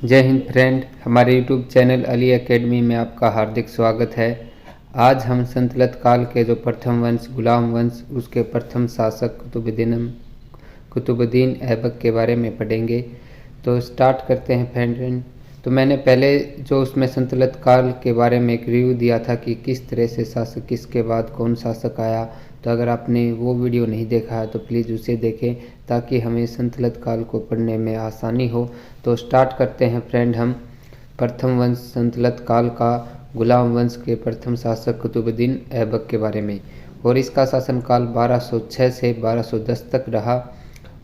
जय हिंद फ्रेंड, हमारे YouTube channel Ali academy में आपका हार्दिक स्वागत है। आज हम सल्तनत काल के जो प्रथम वंश गुलाम वंश उसके प्रथम शासक कुतुबुद्दीन ऐबक के बारे में पढ़ेंगे। तो स्टार्ट करते हैं फ्रेंड। तो मैंने पहले जो उसमें सल्तनत काल के बारे में एक रिव्यू दिया था कि किस तरह से शासक, किसके बाद कौन शासक आया। तो अगर आपने वो वीडियो नहीं देखा है तो प्लीज़ उसे देखें ताकि हमें सल्तनत काल को पढ़ने में आसानी हो। तो स्टार्ट करते हैं फ्रेंड हम प्रथम वंश सल्तनत काल का गुलाम वंश के प्रथम शासक कुतुबुद्दीन ऐबक के बारे में। और इसका शासनकाल 1206 से 1210 तक रहा।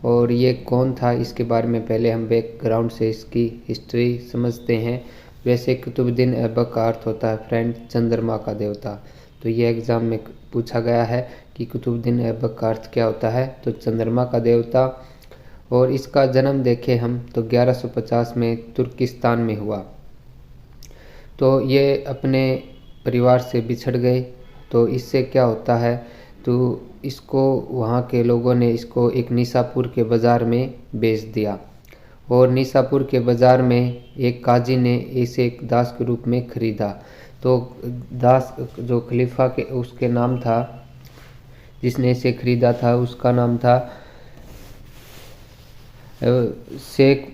और ये कौन था इसके बारे में पहले हम बैकग्राउंड से इसकी हिस्ट्री समझते हैं। वैसे कुतुबुद्दीन ऐबक का अर्थ होता है फ्रेंड चंद्रमा का देवता। तो ये एग्ज़ाम में पूछा गया है कि कुतुबुद्दीन ऐबक का अर्थ क्या होता है, तो चंद्रमा का देवता। और इसका जन्म देखें हम तो 1150 में तुर्किस्तान में हुआ। तो ये अपने परिवार से बिछड़ गए। तो इससे क्या होता है, तो इसको वहाँ के लोगों ने इसको एक निसापुर के बाज़ार में बेच दिया। और निसापुर के बाज़ार में एक काजी ने इसे एक दास के रूप में खरीदा। तो दास जो खलीफा के उसके नाम था, जिसने इसे खरीदा था उसका नाम था शेख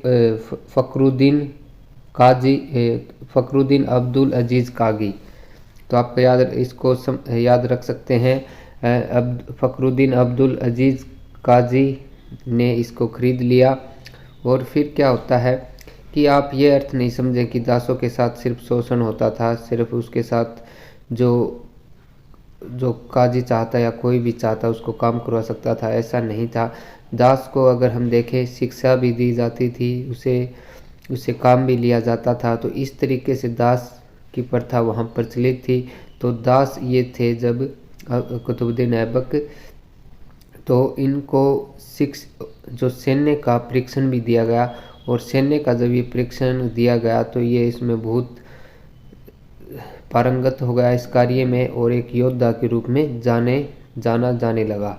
फ़खरुद्दीन अब्दुल अजीज़ कागी। तो आप इसको याद रख सकते हैं। फ़खरुद्दीन अब्दुल अजीज़ काजी ने इसको खरीद लिया। और फिर क्या होता है कि आप ये अर्थ नहीं समझें कि दासों के साथ सिर्फ शोषण होता था, सिर्फ उसके साथ जो काजी चाहता या कोई भी चाहता उसको काम करवा सकता था, ऐसा नहीं था। दास को अगर हम देखें शिक्षा भी दी जाती थी, उसे काम भी लिया जाता था। तो इस तरीके से दास की प्रथा वहाँ प्रचलित थी। तो दास ये थे जब कुतुबुद्दीन ऐबक, तो इनको जो सैन्य का परीक्षण भी दिया गया। और सैन्य का जब ये परीक्षण दिया गया तो ये इसमें बहुत पारंगत हो गया इस कार्य में और एक योद्धा के रूप में जाने लगा।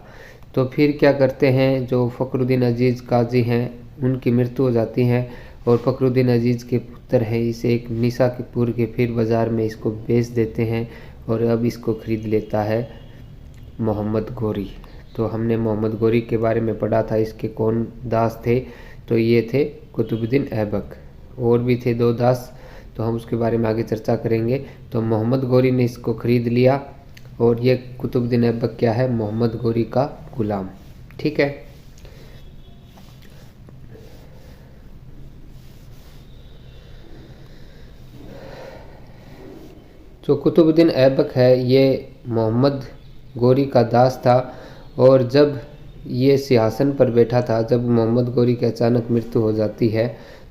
तो फिर क्या करते हैं, जो फ़खरुद्दीन अजीज़ काजी हैं उनकी मृत्यु हो जाती है। और फ़खरुद्दीन अजीज़ के पुत्र हैं, इसे एक निसापुर के फिर बाज़ार में इसको बेच देते हैं। और अब इसको खरीद लेता है मोहम्मद गोरी। तो हमने मोहम्मद गोरी के बारे में पढ़ा था, इसके कौन दास थे, तो ये थे कुतुबुद्दीन ऐबक। और भी थे दो दास, तो हम उसके बारे में आगे चर्चा करेंगे। तो मोहम्मद गोरी ने इसको खरीद लिया। और ये कुतुबुद्दीन ऐबक क्या है, मोहम्मद गोरी का गुलाम। ठीक है। जो कुतुबुद्दीन ऐबक है ये मोहम्मद गोरी का दास था। और जब ये सिंहासन पर बैठा था, जब मोहम्मद गोरी की अचानक मृत्यु हो जाती है,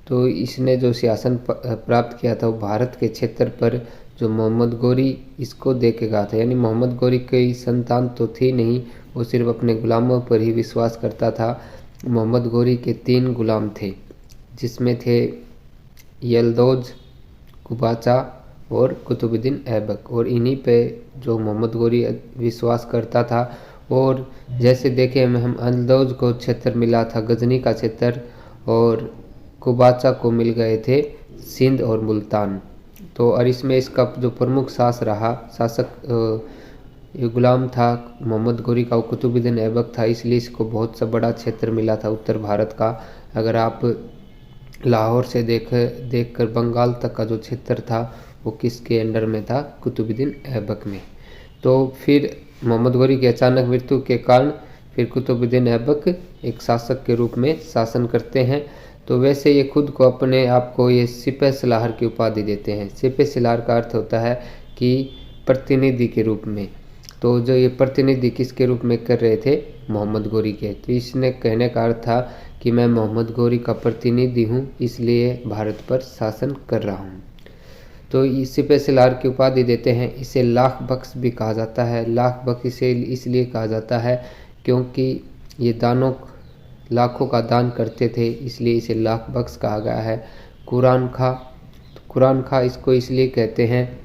तो इसने जो सिंहासन प्राप्त किया था वो भारत के क्षेत्र पर जो मोहम्मद गोरी इसको दे के गया था। यानी मोहम्मद गोरी की संतान तो थी नहीं, वो सिर्फ अपने गुलामों पर ही विश्वास करता था। मोहम्मद गोरी के 3 गुलाम थे, जिसमें थे यलदौज, कुबाचा और कुतुबुद्दीन ऐबक। और इन्हीं पे जो मोहम्मद गोरी विश्वास करता था। और जैसे देखें हम यलदौज को क्षेत्र मिला था गजनी का क्षेत्र, और कुबाचा को मिल गए थे सिंध और मुल्तान। तो और इसमें इसका जो प्रमुख शासक गुलाम था मोहम्मद गोरी का, वो कुतुबुद्दीन ऐबक था। इसलिए इसको बहुत सा बड़ा क्षेत्र मिला था उत्तर भारत का। अगर आप लाहौर से देखकर बंगाल तक का जो क्षेत्र था वो किसके अंडर में था, कुतुबुद्दीन ऐबक में। तो फिर मोहम्मद गोरी की अचानक मृत्यु के कारण फिर कुतुबुद्दीन ऐबक एक शासक के रूप में शासन करते हैं। तो वैसे ये खुद को अपने आप को ये सिपह सलाहर की उपाधि देते हैं। सिपह सलाहर का अर्थ होता है कि प्रतिनिधि के रूप में। तो जो ये प्रतिनिधि किसके रूप में कर रहे थे, मोहम्मद गोरी के। तो इसने कहने का अर्थ था कि मैं मोहम्मद गोरी का प्रतिनिधि हूँ, इसलिए भारत पर शासन कर रहा हूँ। तो इस सिपह सलाहर की उपाधि देते हैं। इसे लाख बख्श भी कहा जाता है। लाख बख्श इसे इसलिए कहा जाता है क्योंकि ये लाखों का दान करते थे, इसलिए इसे लाख बख्श कहा गया है। कुरान खा इसको इसलिए कहते हैं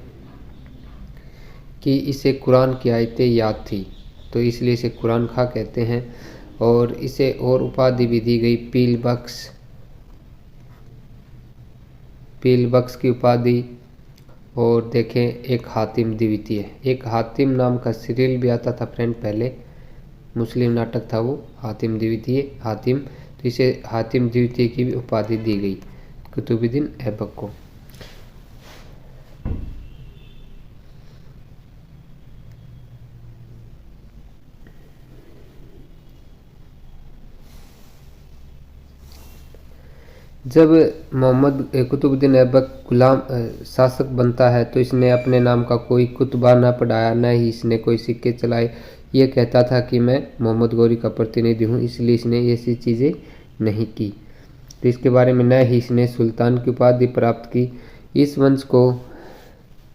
कि इसे कुरान की आयतें याद थी, तो इसलिए इसे कुरान खा कहते हैं। और इसे और उपाधि भी दी गई पील बख्श, पीलबख्श की उपाधि, और देखें एक हातिम द्वितीय। एक हातिम नाम का सीरियल भी आता था फ्रेंड, पहले मुस्लिम नाटक था वो, हातिम द्वितीय, हातिम, तो इसे हातिम द्वितीय की भी उपाधि दी गई कुतुबुद्दीन ऐबक को। जब मोहम्मद कुतुबुद्दीन ऐबक गुलाम शासक बनता है तो इसने अपने नाम का कोई कुतबा न पढ़ाया, न ही इसने कोई सिक्के चलाए। ये कहता था कि मैं मोहम्मद गौरी का प्रतिनिधि हूँ, इसलिए इसने ऐसी चीज़ें नहीं की। तो इसके बारे में न ही इसने सुल्तान की उपाधि प्राप्त की। इस वंश को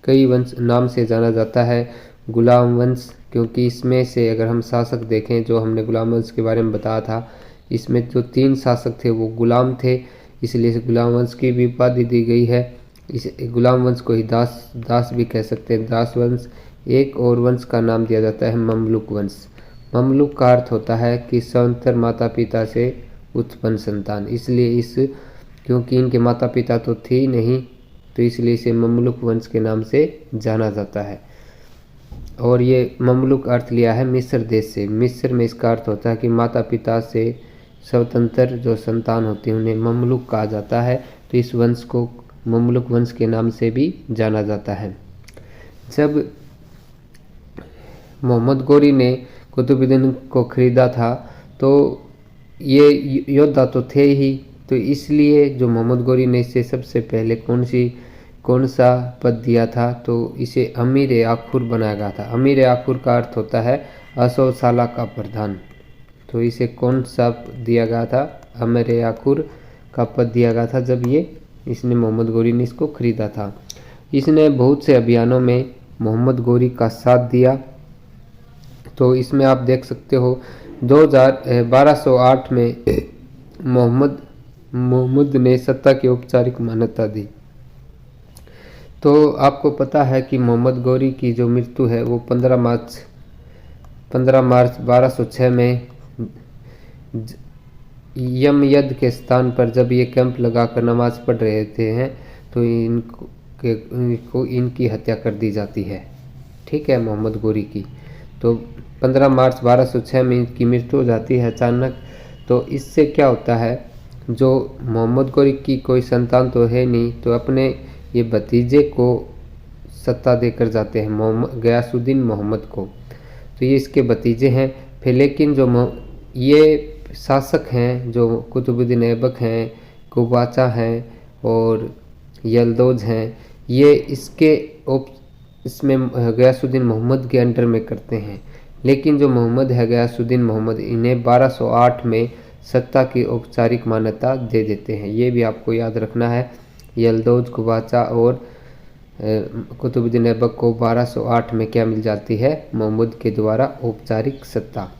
कई वंश नाम से जाना जाता है, गुलाम वंश, क्योंकि इसमें से अगर हम शासक देखें, जो हमने गुलाम वंश के बारे में बताया था, इसमें जो 3 शासक थे वो गुलाम थे, इसलिए इसे गुलाम वंश की भी उपाधि दी गई है। इस गुलाम वंश को ही दास भी कह सकते हैं, दास वंश। एक और वंश का नाम दिया जाता है ममलुक वंश। ममलुक का अर्थ होता है कि स्वतंत्र माता पिता से उत्पन्न संतान, इसलिए क्योंकि इनके माता पिता तो थे ही नहीं, तो इसलिए इसे ममलुक वंश के नाम से जाना जाता है। और ये ममलुक अर्थ लिया है मिस्र देश से। मिस्र में इसका अर्थ होता है कि माता पिता से स्वतंत्र जो संतान होती है उन्हें ममलुक कहा जाता है, तो इस वंश को ममलुक वंश के नाम से भी जाना जाता है। जब मोहम्मद गौरी ने कुतुबुद्दीन को खरीदा था तो ये योद्धा तो थे ही, तो इसलिए जो मोहम्मद गौरी ने इसे सबसे पहले कौन सा पद दिया था, तो इसे अमीर आखुर बनाया गया था। अमीर आखुर का अर्थ होता है 100 साल का प्रधान, तो इसे कौन सा दिया गया था, अमीर आखुर का पद दिया गया था जब इसने मोहम्मद गौरी ने इसको खरीदा था। इसने बहुत से अभियानों में मोहम्मद गौरी का साथ दिया। तो इसमें आप देख सकते हो 1208 में मोहम्मद ने सत्ता की औपचारिक मान्यता दी। तो आपको पता है कि मोहम्मद गौरी की जो मृत्यु है वो 15 मार्च 1206 में यमयद के स्थान पर जब ये कैंप लगाकर नमाज पढ़ रहे थे तो इनकी हत्या कर दी जाती है। ठीक है, मोहम्मद गौरी की तो 15 मार्च 1206 में इनकी मृत्यु हो जाती है अचानक। तो इससे क्या होता है, जो मोहम्मद गौरी की कोई संतान तो है नहीं, तो अपने ये भतीजे को सत्ता देकर जाते हैं, गयासुद्दीन मोहम्मद को। तो ये इसके भतीजे हैं। फिर लेकिन जो ये शासक हैं, जो कुतुबुद्दीन ऐबक हैं, कुबाचा हैं और यल्दौज हैं, ये इसमें गयासुद्दीन मोहम्मद के अंडर में करते हैं। लेकिन जो मोहम्मद है, गयासुद्दीन मोहम्मद, इन्हें 1208 में सत्ता की औपचारिक मान्यता दे देते हैं। ये भी आपको याद रखना है। यल्दौज, कुबाचा और कुतुबुद्दीन ऐबक को 1208 में क्या मिल जाती है, मोहम्मद के द्वारा औपचारिक सत्ता।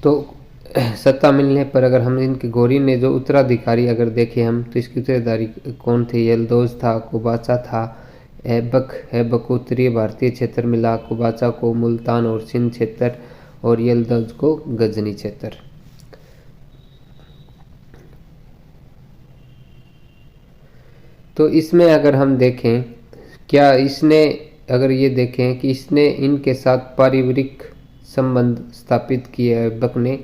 तो सत्ता मिलने पर अगर हम इनके गौरी ने जो उत्तराधिकारी अगर देखें हम, तो इसके उत्तराधिकारी कौन थे, यल्दौज था, कुबाचा था, ऐबक उत्तरीय भारतीय क्षेत्र मिला, कुबाचा को मुल्तान और सिंध क्षेत्र और यल्दौज को गजनी क्षेत्र। तो इसमें अगर हम देखें क्या इसने, अगर ये देखें कि इसने इनके साथ पारिवारिक संबंध स्थापित किए ऐबक ने,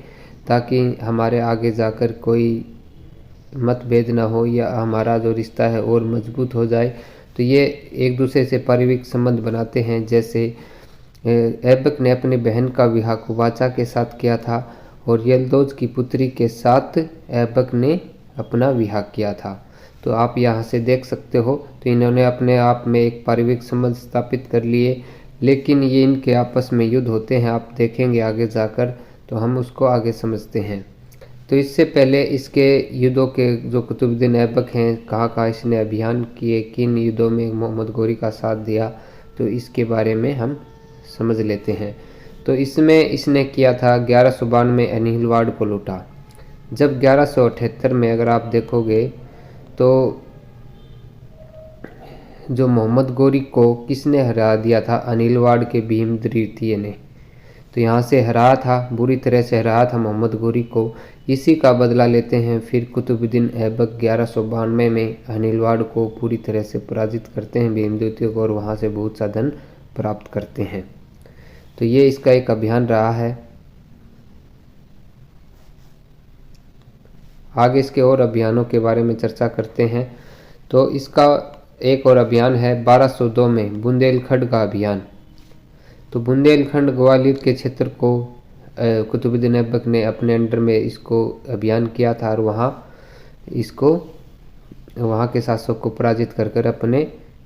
ताकि हमारे आगे जाकर कोई मतभेद ना हो या हमारा जो रिश्ता है और मजबूत हो जाए। तो ये एक दूसरे से पारिवारिक संबंध बनाते हैं। जैसे ऐबक ने अपनी बहन का विवाह कुबाचा के साथ किया था और यल्दौज की पुत्री के साथ ऐबक ने अपना विवाह किया था। तो आप यहाँ से देख सकते हो, तो इन्होंने अपने आप में एक पारिवारिक संबंध स्थापित कर लिए। लेकिन ये इनके आपस में युद्ध होते हैं, आप देखेंगे आगे जाकर, तो हम उसको आगे समझते हैं। तो इससे पहले इसके युद्धों के जो कुतुबुद्दीन ऐबक हैं, कहाँ कहाँ इसने अभियान किए, किन युद्धों में मोहम्मद गौरी का साथ दिया, तो इसके बारे में हम समझ लेते हैं। तो इसमें इसने किया था 1192 में अनिलवाड़ को लूटा। जब 1178 में अगर आप देखोगे तो जो मोहम्मद गौरी को किसने हरा दिया था, अनिलवाड़ के भीम द्वितीय ने। तो यहाँ से हराया था, बुरी तरह से हराया था मोहम्मद गौरी को। इसी का बदला लेते हैं फिर कुतुबुद्दीन ऐबक 1192 में अनिलवाड़ को पूरी तरह से पराजित करते हैं भीमद्वितीय को, और वहाँ से बहुत सा धन प्राप्त करते हैं। तो ये इसका एक अभियान रहा है। आगे इसके और अभियानों के बारे में चर्चा करते हैं। तो इसका एक और अभियान है 1202 में बुंदेलखंड का अभियान। तो बुंदेलखंड ग्वालियर के क्षेत्र को कुतुबुद्दीन ऐबक ने अपने अंडर में इसको अभियान किया था, और वहाँ के शासक को पराजित कर अपने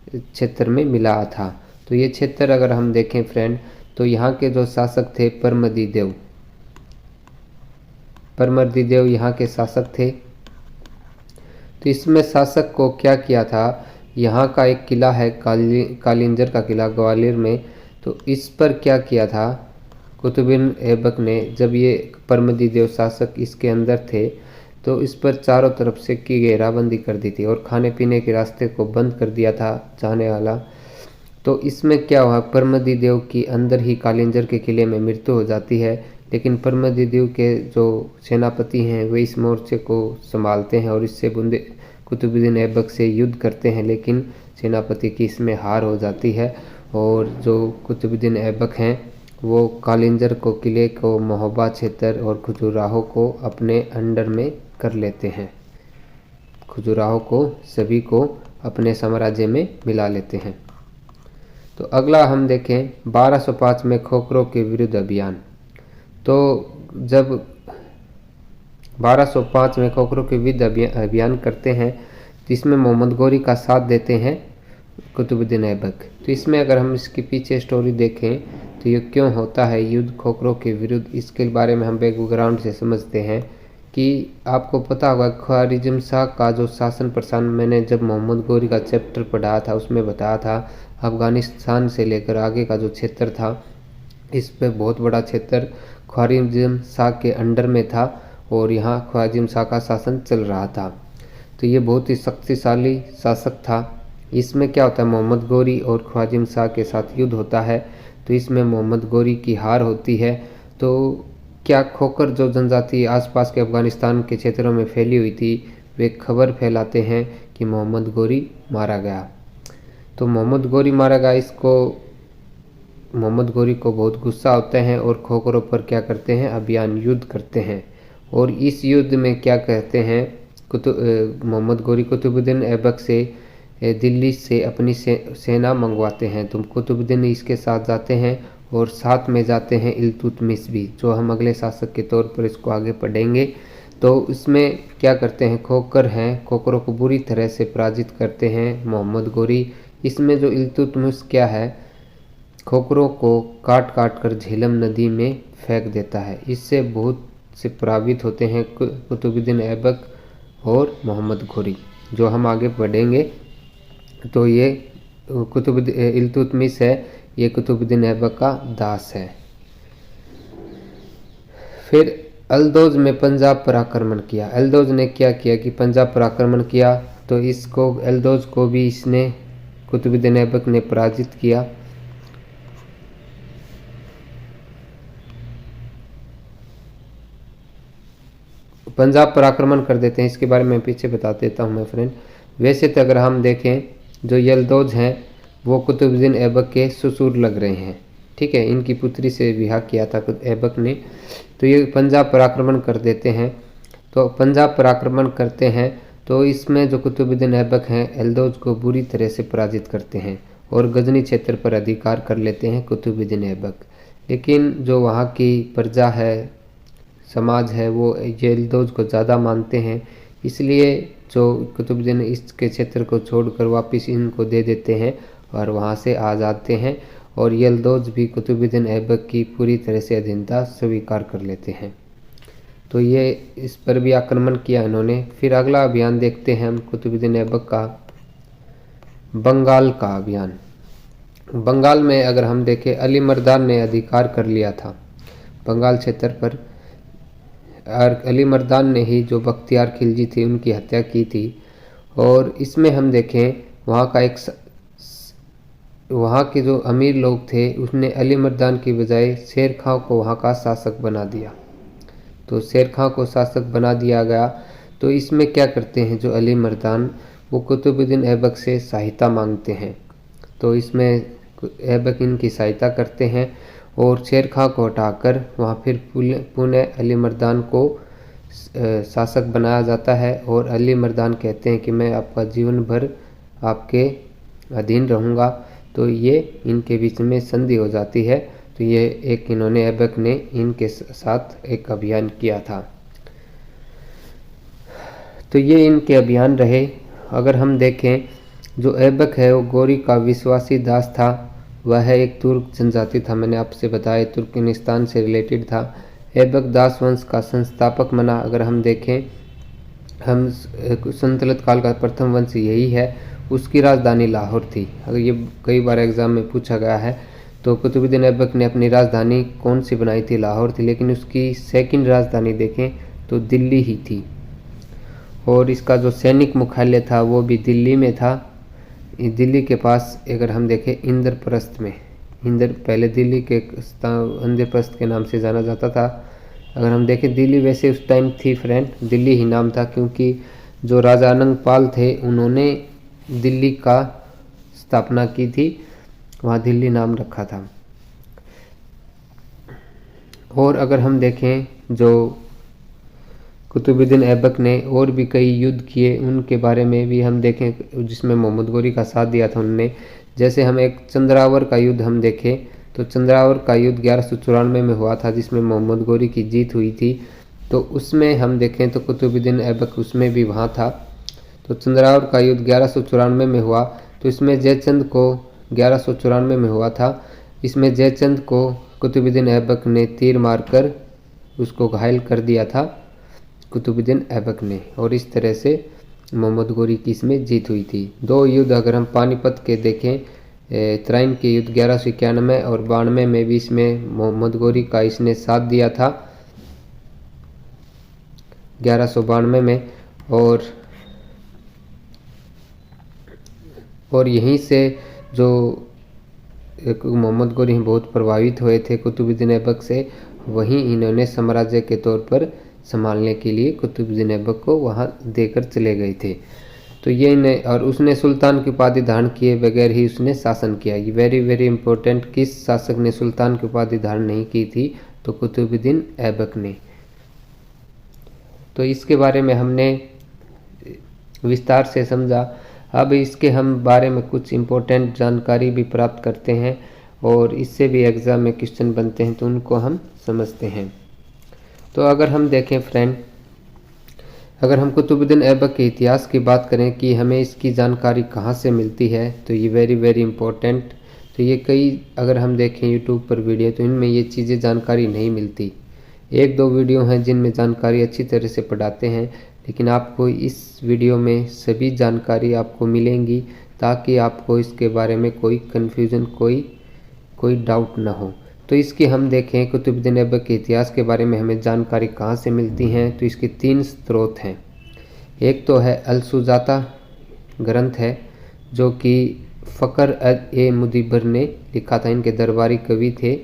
क्षेत्र में मिलाया था। तो ये क्षेत्र अगर हम देखें फ्रेंड, तो यहाँ के जो शासक थे परमदीदेव यहाँ के शासक थे। तो इसमें शासक को क्या किया था, यहाँ का एक किला है कालिंजर का किला ग्वालियर में, तो इस पर क्या किया था कुतुबुद्दीन ऐबक ने, जब ये परमदीदेव शासक इसके अंदर थे तो इस पर चारों तरफ से की घेराबंदी कर दी थी और खाने पीने के रास्ते को बंद कर दिया था जाने वाला। तो इसमें क्या हुआ, परमदीदेव की अंदर ही कालिंजर के किले में मृत्यु हो जाती है, लेकिन परमदीदेव के जो सेनापति हैं वे इस मोर्चे को संभालते हैं और इससे कुतुबुद्दीन ऐबक से युद्ध करते हैं, लेकिन सेनापति की इसमें हार हो जाती है और जो कुतुबुद्दीन ऐबक हैं वो कालिंजर को किले को महोबा क्षेत्र और खजुराहो को अपने अंडर में कर लेते हैं। खजुराहो को सभी को अपने साम्राज्य में मिला लेते हैं। तो अगला हम देखें 1205 में खोखरों के विरुद्ध अभियान। तो जब 1205 में खोखरों के विरुद्ध अभियान करते हैं तो इसमें मोहम्मद गौरी का साथ देते हैं कुतुबुद्दीन ऐबक। तो इसमें अगर हम इसके पीछे स्टोरी देखें तो ये क्यों होता है युद्ध खोखरों के विरुद्ध, इसके बारे में हम बैकग्राउंड से समझते हैं कि आपको पता होगा ख्वारिज़म शाह का जो शासन प्रशासन मैंने जब मोहम्मद गौरी का चैप्टर पढ़ाया था उसमें बताया था, अफगानिस्तान से लेकर आगे का जो क्षेत्र था इस पर बहुत बड़ा क्षेत्र ख्वारिज़म शाह के अंडर में था और यहाँ ख्वारिज़म शाह का शासन चल रहा था। तो ये बहुत ही शक्तिशाली शासक था। इसमें क्या होता है, मोहम्मद गौरी और ख्वारिज़म शाह के साथ युद्ध होता है, तो इसमें मोहम्मद गौरी की हार होती है। तो क्या खोखर जो जनजाति आसपास के अफगानिस्तान के क्षेत्रों में फैली हुई थी वे खबर फैलाते हैं कि मोहम्मद गौरी मारा गया। तो मोहम्मद गौरी मारा गया, इसको मोहम्मद गौरी को बहुत गुस्सा होते हैं और खोखरों पर क्या करते हैं, अभियान युद्ध करते हैं। और इस युद्ध में क्या कहते हैं, मोहम्मद गौरी कुतुबुद्दीन ऐबक से दिल्ली से अपनी सेना मंगवाते हैं। तो कुतुबुद्दीन इसके साथ जाते हैं और साथ में जाते हैं इल्तुतमिश भी, जो हम अगले शासक के तौर पर इसको आगे पढ़ेंगे। तो इसमें क्या करते हैं, खोखरों को बुरी तरह से पराजित करते हैं मोहम्मद गौरी। इसमें जो इल्तुतमिश क्या है, खोखरों को काट काट कर झेलम नदी में फेंक देता है। इससे बहुत से प्रभावित होते हैं कुतुबुद्दीन ऐबक और मोहम्मद गौरी, जो हम आगे पढ़ेंगे। तो ये इल्तुतमिश है, ये कुतुबुद्दीन ऐबक का दास है। फिर अल्दौज में पंजाब पर आक्रमण किया। अल्दौज ने क्या किया कि पंजाब पर आक्रमण किया, तो इसको अल्दौज को भी इसने कुतुबुद्दीन ऐबक ने पराजित किया। पंजाब पर आक्रमण कर देते हैं, इसके बारे में पीछे बता देता हूँ मैं फ्रेंड। वैसे तो अगर हम देखें जो यल्दौज हैं वो कुतुबुद्दीन ऐबक के ससुर लग रहे हैं, ठीक है, इनकी पुत्री से विवाह किया था ऐबक ने। तो ये पंजाब पर आक्रमण कर देते हैं। तो पंजाब पर आक्रमण करते हैं तो इसमें जो कुतुबुद्दीन ऐबक हैं यल्दौज को बुरी तरह से पराजित करते हैं और गजनी क्षेत्र पर अधिकार कर लेते हैं कुतुबुद्दीन ऐबक। लेकिन जो वहाँ की प्रजा है, समाज है, वो यल्दौज को ज़्यादा मानते हैं, इसलिए जो कुतुबुद्दीन इसके क्षेत्र को छोड़कर वापस इनको दे देते हैं और वहाँ से आ जाते हैं और यल्दौज भी कुतुबुद्दीन ऐबक की पूरी तरह से अधीनता स्वीकार कर लेते हैं। तो ये इस पर भी आक्रमण किया इन्होंने। फिर अगला अभियान देखते हैं हम कुतुबुद्दीन ऐबक का, बंगाल का अभियान। बंगाल में अगर हम देखें अली मर्दान ने अधिकार कर लिया था बंगाल क्षेत्र पर, और अली मर्दान ने ही जो बख्तियार खिलजी थी उनकी हत्या की थी। और इसमें हम देखें वहाँ के जो अमीर लोग थे उसने अली मर्दान की बजाय शेर खां को वहाँ का शासक बना दिया। तो शेर खां को शासक बना दिया गया। तो इसमें क्या करते हैं जो अली मर्दान, वो कुतुबुद्दीन ऐबक से सहायता मांगते हैं। तो इसमें ऐबक इनकी सहायता करते हैं और शेर खां को हटाकर वहाँ फिर पुनः अली मर्दान को शासक बनाया जाता है। और अली मर्दान कहते हैं कि मैं आपका जीवन भर आपके अधीन रहूँगा। तो ये इनके बीच में संधि हो जाती है। तो ये एक इन्होंने ऐबक ने इनके साथ एक अभियान किया था। तो ये इनके अभियान रहे। अगर हम देखें जो ऐबक है वो गौरी का विश्वासी दास था। वह एक तुर्क जनजाति था, मैंने आपसे बताया तुर्कमेनिस्तान से रिलेटेड था। ऐबक दास वंश का संस्थापक माना। अगर हम देखें हम संतलत काल का प्रथम वंश यही है। उसकी राजधानी लाहौर थी। अगर ये कई बार एग्जाम में पूछा गया है। तो कुतुबुद्दीन ऐबक ने अपनी राजधानी कौन सी बनाई थी? लाहौर थी। लेकिन उसकी सेकंड राजधानी देखें तो दिल्ली ही थी। और इसका जो सैनिक मुख्यालय था वो भी दिल्ली में था। दिल्ली के पास अगर हम देखें इंद्रप्रस्थ में, पहले दिल्ली के इंद्रप्रस्थ के नाम से जाना जाता था। अगर हम देखें दिल्ली वैसे उस टाइम थी फ्रेंड, दिल्ली ही नाम था, क्योंकि जो राजा अनंगपाल थे उन्होंने दिल्ली का स्थापना की थी, वहाँ दिल्ली नाम रखा था। और अगर हम देखें जो कुतुबुद्दीन ऐबक ने और भी कई युद्ध किए, उनके बारे में भी हम देखें जिसमें मोहम्मद गोरी का साथ दिया था उनने। जैसे हम एक चंद्रावर का युद्ध हम देखें तो चंद्रावर का युद्ध 1194 में हुआ था, जिसमें मोहम्मद गोरी की जीत हुई थी। तो उसमें हम देखें तो कुतुबुद्दीन ऐबक उसमें भी वहाँ था। तो चंद्रावर का युद्ध 1194 में हुआ। तो इसमें जयचंद को 1194 में हुआ था। इसमें जयचंद को कुतुबुद्दीन ऐबक ने तीर मारकर उसको घायल कर दिया था कुतुबुद्दीन ऐबक ने। और इस तरह से मोहम्मद गोरी की इसमें जीत हुई थी। दो युद्ध अगर हम पानीपत के देखें, तराइन के युद्ध 1191 और 92 में भी इसमें मोहम्मद गोरी का इसने साथ दिया था 1192 में। और यहीं से जो मोहम्मद गोरी बहुत प्रभावित हुए थे कुतुबुद्दीन ऐबक से, वहीं इन्होंने साम्राज्य के तौर पर संभालने के लिए कुतुबुद्दीन ऐबक को वहां देकर चले गए थे। तो ये इन्हें, और उसने सुल्तान की उपाधि धारण किए बगैर ही उसने शासन किया। ये वेरी वेरी इंपॉर्टेंट, किस शासक ने सुल्तान की उपाधि धारण नहीं की थी? तो कुतुबुद्दीन ऐबक ने। तो इसके बारे में हमने विस्तार से समझा। अब इसके हम बारे में कुछ इम्पोर्टेंट जानकारी भी प्राप्त करते हैं और इससे भी एग्ज़ाम में क्वेश्चन बनते हैं, तो उनको हम समझते हैं। तो अगर हम देखें फ्रेंड, अगर हम कुतुबुद्दीन ऐबक के इतिहास की बात करें कि हमें इसकी जानकारी कहाँ से मिलती है, तो ये वेरी वेरी इंपॉर्टेंट। तो ये कई अगर हम देखें यूट्यूब पर वीडियो, तो इनमें ये चीज़ें जानकारी नहीं मिलती। एक दो वीडियो हैं जिनमें जानकारी अच्छी तरह से पढ़ाते हैं, लेकिन आपको इस वीडियो में सभी जानकारी आपको मिलेंगी, ताकि आपको इसके बारे में कोई कन्फ्यूज़न, कोई डाउट ना हो। तो इसकी हम देखें कुतुबुद्दीन ऐबक के इतिहास के बारे में हमें जानकारी कहाँ से मिलती हैं, तो इसके 3 स्रोत हैं। एक तो है अल-सुजाता ग्रंथ है, जो कि फ़क्र-ए-मुदब्बिर ने लिखा था। इनके दरबारी कवि थे,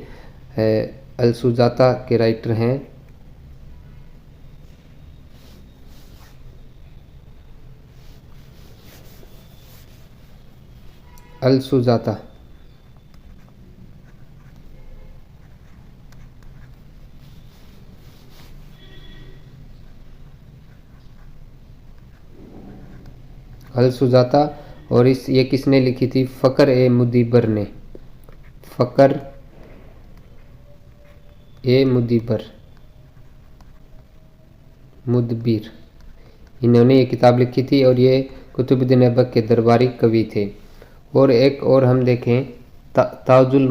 अल-सुजाता के राइटर हैं। अल-सुजाता अल-सुजाता, और ये किसने लिखी थी? फ़क्र-ए-मुदब्बिर ने। मुदब्बिर, इन्होंने ये किताब लिखी थी और ये कुतुबुद्दीन ऐबक के दरबारी कवि थे। और एक और हम देखें ताजुल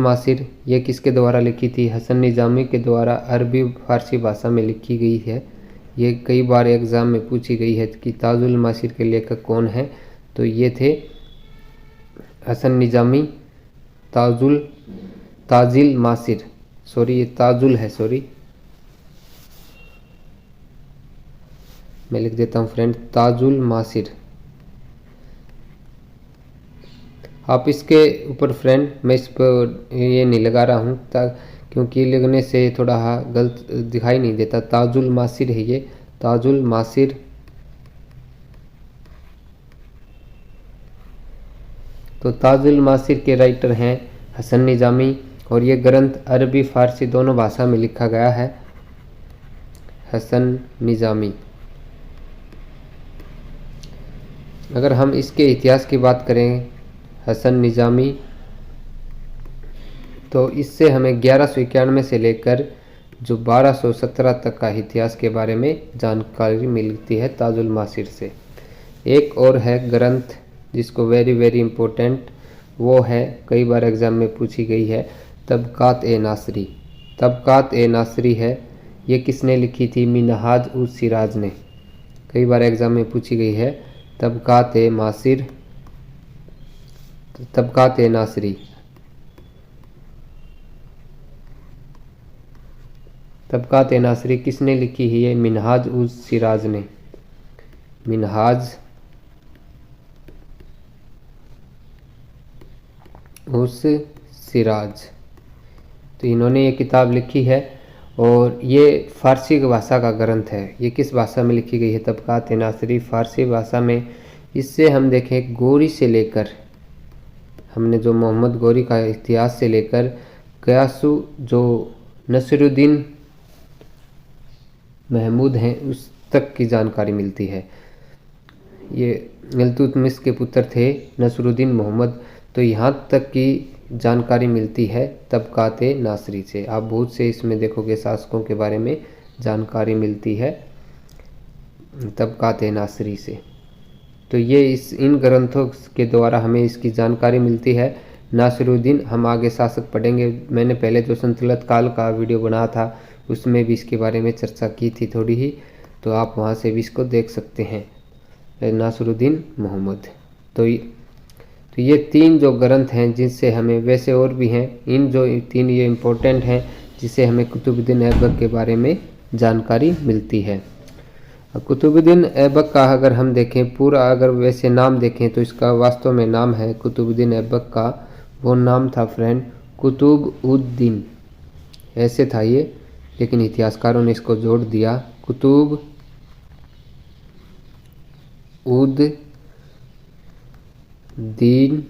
मासिर, ये किसके द्वारा लिखी थी? हसन निजामी के द्वारा अरबी फारसी भाषा में लिखी गई है। ये कई बार एग्ज़ाम में पूछी गई है कि ताजुल मासिर के लेखक कौन है? तो ये थे हसन निजामी। ताजिल मासिर, सॉरी ये ताजुल है, सॉरी मैं लिख देता हूँ फ्रेंड, ताजुल मासिर। आप इसके ऊपर फ्रेंड, मैं इस पर ये नहीं लगा रहा हूँ क्योंकि लिखने से थोड़ा गलत दिखाई नहीं देता। ताजुल मासिर है ये, ताजुल मासिर। तो ताजुल मासिर के राइटर हैं हसन निजामी, और ये ग्रंथ अरबी फारसी दोनों भाषा में लिखा गया है। हसन निजामी। अगर हम इसके इतिहास की बात करें हसन निजामी, तो इससे हमें 1191 से लेकर जो 1217 तक का इतिहास के बारे में जानकारी मिलती है ताजुल मासिर से। एक और है ग्रंथ जिसको वेरी वेरी इम्पोर्टेंट, वो है कई बार एग्ज़ाम में पूछी गई है, तबकात ए नासरी। तबकात ए नासरी है, ये किसने लिखी थी? मिनहाज उस सिराज ने। कई बार एग्ज़ाम में पूछी गई है तबकात ए मासिर, तबकात ए नासरी। तबकात ए नासरी किसने लिखी है? ये मिनहाज उस सिराज ने। मिनहाज उस सिराज, तो इन्होंने ये किताब लिखी है, और ये फारसी भाषा का ग्रंथ है। ये किस भाषा में लिखी गई है? तबकात ए नासरी फारसी भाषा में। इससे हम देखें गोरी से लेकर, हमने जो मोहम्मद गोरी का इतिहास से लेकर कयासु जो नसरुद्दीन महमूद हैं उस तक की जानकारी मिलती है। ये इल्तुतमिश के पुत्र थे नसरुद्दीन मोहम्मद, तो यहाँ तक की जानकारी मिलती है तबकात ए नासरी से। आप बहुत से इसमें देखोगे शासकों के बारे में जानकारी मिलती है तबकात ए नासरी से। तो ये इन ग्रंथों के द्वारा हमें इसकी जानकारी मिलती है। नासिरुद्दीन, हम आगे शासक पढ़ेंगे। मैंने पहले जो संतुलत काल का वीडियो बनाया था उसमें भी इसके बारे में चर्चा की थी थोड़ी ही, तो आप वहाँ से भी इसको देख सकते हैं। नासिरुद्दीन मोहम्मद। तो ये तीन जो ग्रंथ हैं जिनसे हमें, वैसे और भी हैं, इन जो तीन ये इम्पोर्टेंट हैं जिससे हमें कुतुबुद्दीन ऐबक के बारे में जानकारी मिलती है। कुतुबुद्दीन ऐबक का अगर हम देखें पूरा, अगर वैसे नाम देखें तो इसका वास्तव में नाम है कुतुबुद्दीन ऐबक का, वो नाम था फ्रेंड कुतुब उद दीन, ऐसे था ये, लेकिन इतिहासकारों ने इसको जोड़ दिया कुतुब उद दीन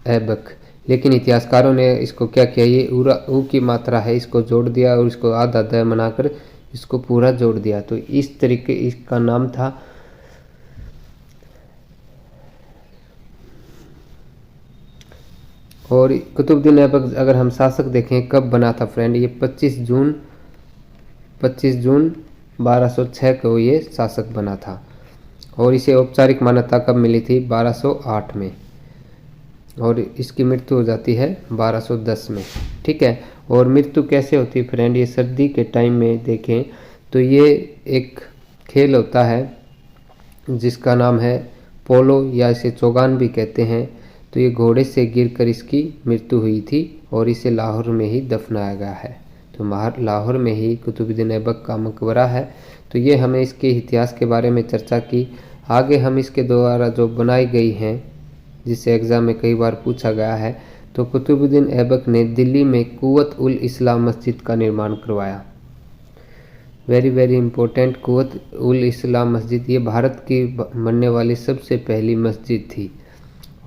ऐबक। लेकिन इतिहासकारों ने इसको क्या किया, ये ऊ की मात्रा है, इसको जोड़ दिया और इसको आधा अध्याय बनाकर इसको पूरा जोड़ दिया। तो इस तरीके इसका नाम था। और कुतुबुद्दीन ऐबक अगर हम शासक देखें कब बना था फ्रेंड, ये 25 जून 1206 को ये शासक बना था। और इसे औपचारिक मान्यता कब मिली थी? 1208 में, और इसकी मृत्यु हो जाती है 1210 में। ठीक है। और मृत्यु कैसे होती है फ्रेंड, ये सर्दी के टाइम में देखें तो ये एक खेल होता है जिसका नाम है पोलो, या इसे चौगान भी कहते हैं। तो ये घोड़े से गिरकर इसकी मृत्यु हुई थी और इसे लाहौर में ही दफनाया गया है। तो लाहौर में ही कुतुबुद्दीन ऐबक का मकबरा है। तो ये हमें इसके इतिहास के बारे में चर्चा की। आगे हम इसके द्वारा जो बनाई गई हैं, जिसे एग्ज़ाम में कई बार पूछा गया है, तो कुतुबुद्दीन ऐबक ने दिल्ली में कुव्वत उल इस्लाम मस्जिद का निर्माण करवाया। Very very important, कुव्वत ul Islam मस्जिद, ये भारत की बनने वाली सबसे पहली मस्जिद थी।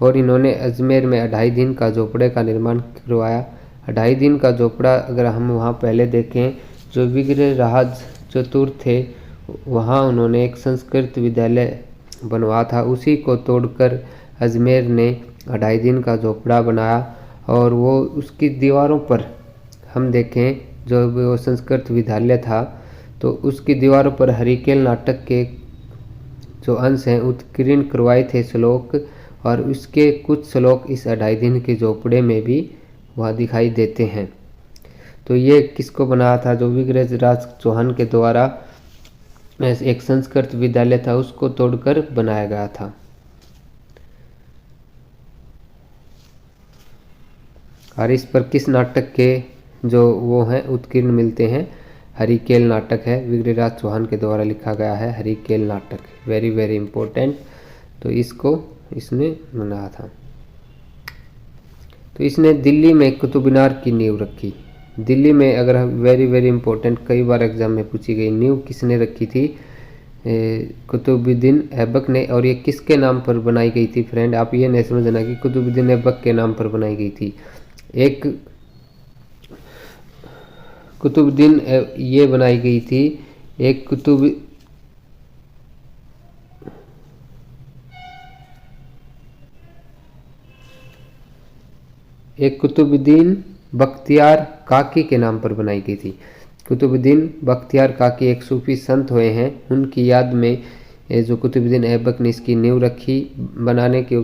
और इन्होंने अजमेर में 2.5 दिन का झोपड़े का निर्माण करवाया। 2.5 दिन का झोपड़ा अगर हम वहाँ पहले देखें, जो विग्रहराज चतुर थे वहाँ उन्होंने एक संस्कृत विद्यालय बनवा था, उसी को तोड़कर अजमेर ने 2.5 दिन का झोपड़ा बनाया। और वो उसकी दीवारों पर हम देखें, जो वो संस्कृत विद्यालय था तो उसकी दीवारों पर हरिकेल नाटक के जो अंश हैं उत्कीर्ण करवाए थे श्लोक, और उसके कुछ श्लोक इस 2.5 दिन के झोपड़े में भी वहाँ दिखाई देते हैं। तो ये किसको बनाया था? जो विग्रहराज चौहान के द्वारा एक संस्कृत विद्यालय था उसको तोड़कर बनाया गया था। और इस पर किस नाटक के जो वो हैं उत्कीर्ण मिलते हैं? हरिकेल नाटक है, विग्रहराज चौहान के द्वारा लिखा गया है हरिकेल नाटक। Very very important. तो इसको इसने बनाया था। तो इसने दिल्ली में कुतुब मीनार की नींव रखी। दिल्ली में अगर हम वेरी इम्पोर्टेंट, कई बार एग्जाम में पूछी गई, नींव किसने रखी थी? कुतुबुद्दीन ऐबक ने। और ये किसके नाम पर बनाई गई थी फ्रेंड? आप ये नहीं समझना कि कुतुबुद्दीन ऐबक के नाम पर बनाई गई थी। एक कुतुबुद्दीन ये बनाई गई थी, एक कुतुबुद्दीन बख्तियार काकी के नाम पर बनाई गई थी। कुतुबुद्दीन बख्तियार काकी एक सूफी संत हुए हैं, उनकी याद में जो कुतुबुद्दीन ऐबक ने इसकी नींव रखी बनाने की।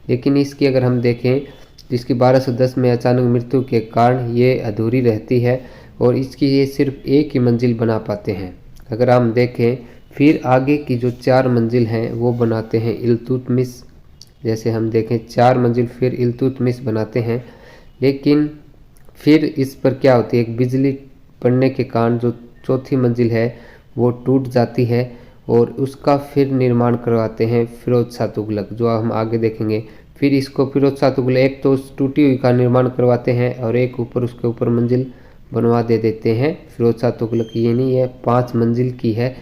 लेकिन इसकी अगर हम देखें तो इसकी 1210 में अचानक मृत्यु के कारण ये अधूरी रहती है और इसकी ये सिर्फ एक ही मंजिल बना पाते हैं। अगर हम देखें फिर आगे की जो 4 मंजिल हैं वो बनाते हैं इल्तुतमिश। जैसे हम देखें 4 मंजिल फिर इल्तुतमिश बनाते हैं, लेकिन फिर इस पर क्या होती है, एक बिजली पड़ने के कारण जो चौथी मंजिल है वो टूट जाती है और उसका फिर निर्माण करवाते हैं फिरोज शाह तुगलक, जो हम आगे देखेंगे। फिर इसको फिरोज शाह तुगलक एक तो उस टूटी हुई का निर्माण करवाते हैं और एक ऊपर उसके ऊपर मंजिल बनवा देते हैं फिरोज शाह तुगलक। ये नहीं है, 5 मंजिल की है।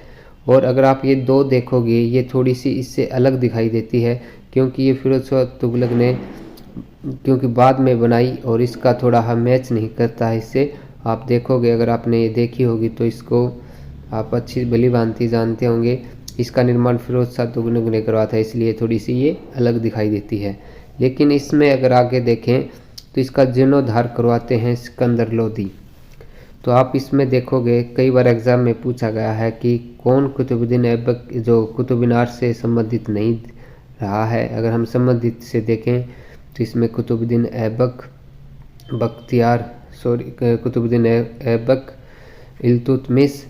और अगर आप ये 2 देखोगे ये थोड़ी सी इससे अलग दिखाई देती है, क्योंकि ये फिरोज शाह तुगलक ने क्योंकि बाद में बनाई और इसका थोड़ा हम मैच नहीं करता है इससे। आप देखोगे, अगर आपने ये देखी होगी तो इसको आप अच्छी भली भांति जानते होंगे। इसका निर्माण फिरोज शाह तुगलक ने करवाया था, इसलिए थोड़ी सी ये अलग दिखाई देती है। लेकिन इसमें अगर आगे देखें तो इसका जीर्णोद्धार करवाते हैं सिकंदर लोदी। तो आप इसमें देखोगे कई बार एग्जाम में पूछा गया है कि कौन कुतुबुद्दीन ऐबक जो कुतुब मीनार से संबंधित नहीं रहा है। अगर हम संबंधित से देखें तो इसमें कुतुबुद्दीन ऐबक, कुतुबुद्दीन ऐबक, इल्तुतमिश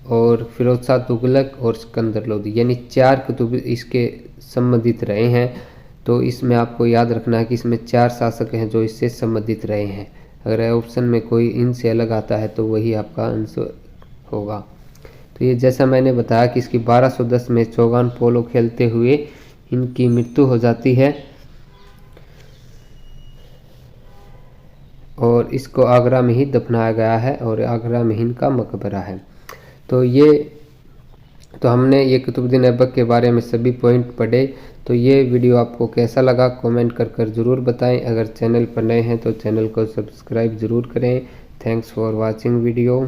और फिरोज शाह तुगलक और सिकंदर लोदी, यानी 4 कुतुब इसके संबंधित रहे हैं। तो इसमें आपको याद रखना है कि इसमें 4 शासक हैं जो इससे संबंधित रहे हैं। अगर ऑप्शन में कोई इनसे अलग आता है तो वही आपका आंसर होगा। तो ये जैसा मैंने बताया कि इसकी 1210 में चौगान पोलो खेलते हुए इनकी मृत्यु हो जाती है और इसको आगरा में ही दफनाया गया है और आगरा में इनका मकबरा है। तो हमने ये कुतुबुद्दीन ऐबक के बारे में सभी पॉइंट पढ़े। तो ये वीडियो आपको कैसा लगा कमेंट कर ज़रूर बताएं। अगर चैनल पर नए हैं तो चैनल को सब्सक्राइब ज़रूर करें। Thanks for watching video.